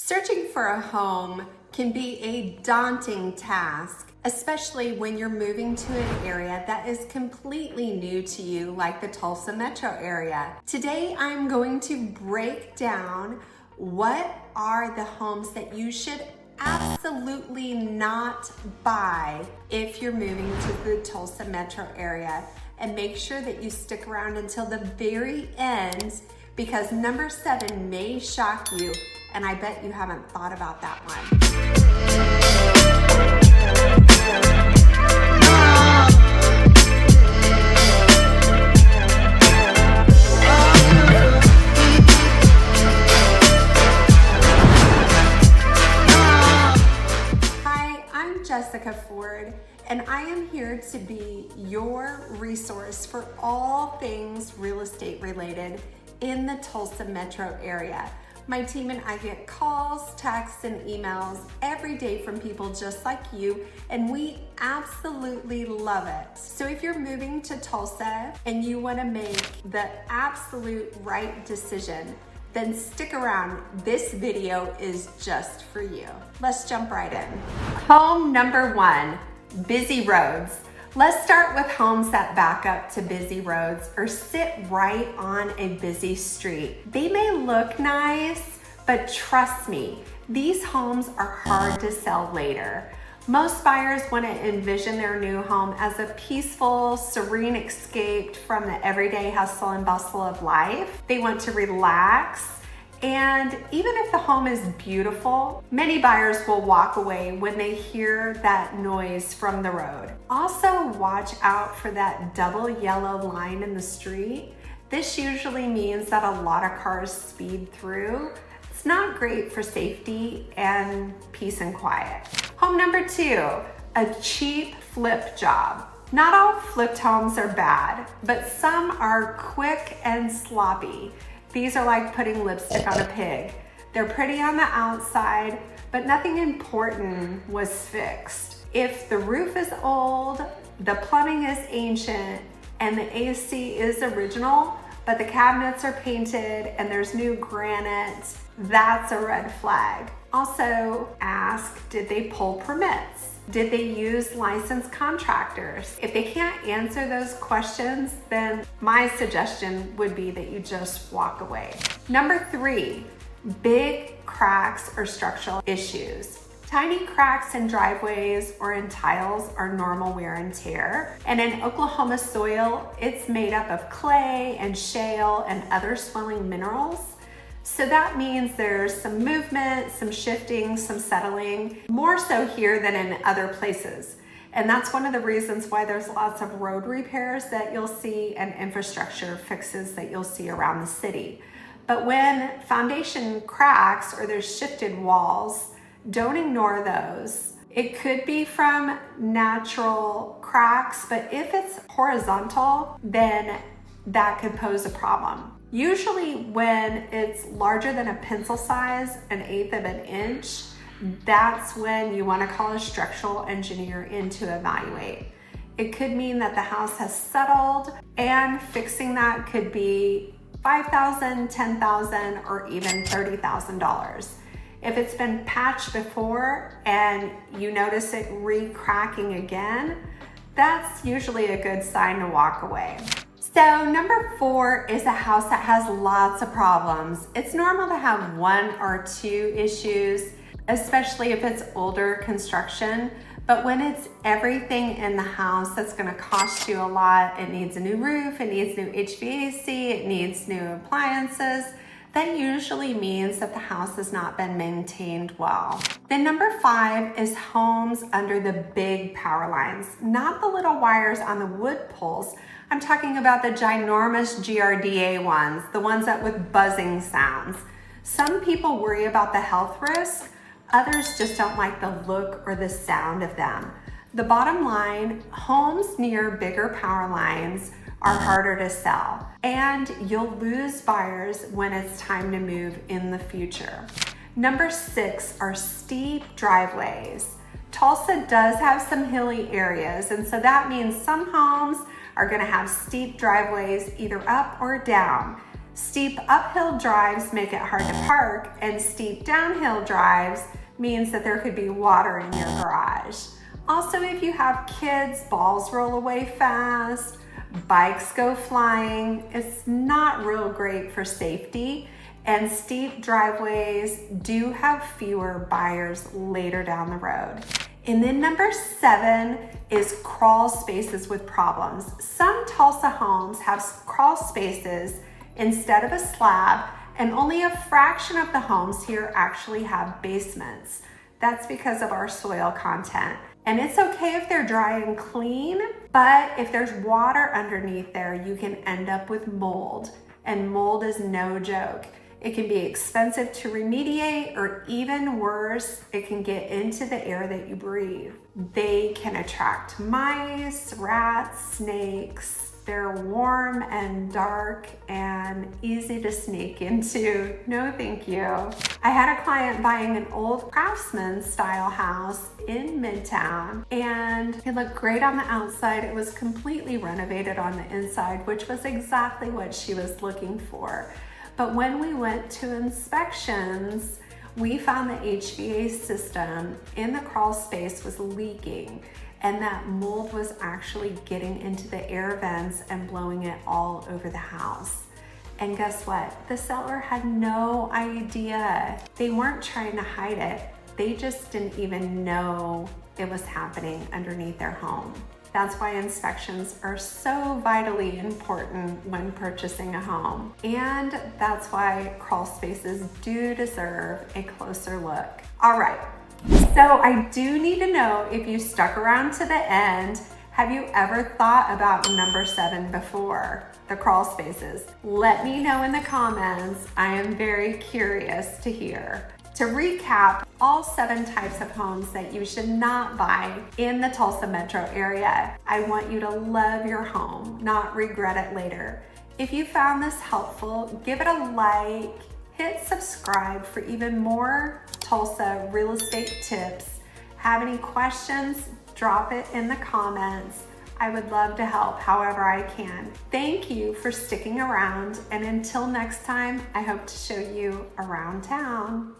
Searching for a home can be a daunting task, especially when you're moving to an area that is completely new to you, like the Tulsa Metro Area. Today, I'm going to break down what are the homes that you should absolutely not buy if you're moving to the Tulsa Metro Area, and make sure that you stick around until the very end, because number 7 may shock you, and I bet you haven't thought about that one. Hi, I'm Jessica Ford, and I am here to be your resource for all things real estate related in the Tulsa Metro Area. My team and I get calls, texts, and emails every day from people just like you, and we absolutely love it. So if you're moving to Tulsa and you want to make the absolute right decision, then stick around. This video is just for you. Let's jump right in. Home number 1, busy roads. Let's start with homes that back up to busy roads or sit right on a busy street. They may look nice, but trust me, these homes are hard to sell later. Most buyers want to envision their new home as a peaceful, serene escape from the everyday hustle and bustle of life. They want to relax. And even if the home is beautiful, many buyers will walk away when they hear that noise from the road. Also, watch out for that double yellow line in the street. This usually means that a lot of cars speed through. It's not great for safety and peace and quiet. Home number 2, a cheap flip job. Not all flipped homes are bad, but some are quick and sloppy. These are like putting lipstick on a pig. They're pretty on the outside, but nothing important was fixed. If the roof is old, the plumbing is ancient, and the AC is original, but the cabinets are painted and there's new granite, that's a red flag. Also ask, did they pull permits? Did they use licensed contractors? If they can't answer those questions, then my suggestion would be that you just walk away. Number 3, big cracks or structural issues. Tiny cracks in driveways or in tiles are normal wear and tear. And in Oklahoma soil, it's made up of clay and shale and other swelling minerals. So that means there's some movement, some shifting, some settling, more so here than in other places. And that's one of the reasons why there's lots of road repairs that you'll see and infrastructure fixes that you'll see around the city. But when foundation cracks or there's shifted walls, don't ignore those. It could be from natural cracks, but if it's horizontal, then that could pose a problem. Usually when it's larger than a pencil size, 1/8 of an inch, that's when you want to call a structural engineer in to evaluate. It could mean that the house has settled, and fixing that could be $5,000, $10,000, or even $30,000. If it's been patched before and you notice it re-cracking again, that's usually a good sign to walk away. So number 4 is a house that has lots of problems. It's normal to have 1 or 2 issues, especially if it's older construction. But when it's everything in the house that's gonna cost you a lot, it needs a new roof, it needs new HVAC, it needs new appliances, that usually means that the house has not been maintained well. Then number 5 is homes under the big power lines, not the little wires on the wood poles. I'm talking about the ginormous GRDA ones, the ones that with buzzing sounds. Some people worry about the health risk, others just don't like the look or the sound of them. The bottom line, homes near bigger power lines are harder to sell, and you'll lose buyers when it's time to move in the future. Number 6 are steep driveways. Tulsa does have some hilly areas, and so that means some homes are gonna have steep driveways either up or down. Steep uphill drives make it hard to park, and steep downhill drives means that there could be water in your garage. Also, if you have kids, balls roll away fast, bikes go flying. It's not real great for safety, and steep driveways do have fewer buyers later down the road. And then number 7 is crawl spaces with problems. Some Tulsa homes have crawl spaces instead of a slab, and only a fraction of the homes here actually have basements. That's because of our soil content. And it's okay if they're dry and clean, but if there's water underneath there, you can end up with mold. And mold is no joke. It can be expensive to remediate, or even worse, it can get into the air that you breathe. They can attract mice, rats, snakes. They're warm and dark and easy to sneak into. No, thank you. I had a client buying an old craftsman style house in Midtown, and it looked great on the outside. It was completely renovated on the inside, which was exactly what she was looking for. But when we went to inspections, we found the HVAC system in the crawl space was leaking, and that mold was actually getting into the air vents and blowing it all over the house. And guess what? The seller had no idea. They weren't trying to hide it. They just didn't even know it was happening underneath their home. That's why inspections are so vitally important when purchasing a home. And that's why crawl spaces do deserve a closer look. All right, so I do need to know if you stuck around to the end. Have you ever thought about number 7 before, the crawl spaces? Let me know in the comments. I am very curious to hear. To recap, all 7 types of homes that you should not buy in the Tulsa Metro area. I want you to love your home, not regret it later. If you found this helpful, give it a like, hit subscribe for even more Tulsa real estate tips. Have any questions? Drop it in the comments. I would love to help however I can. Thank you for sticking around, and until next time, I hope to show you around town.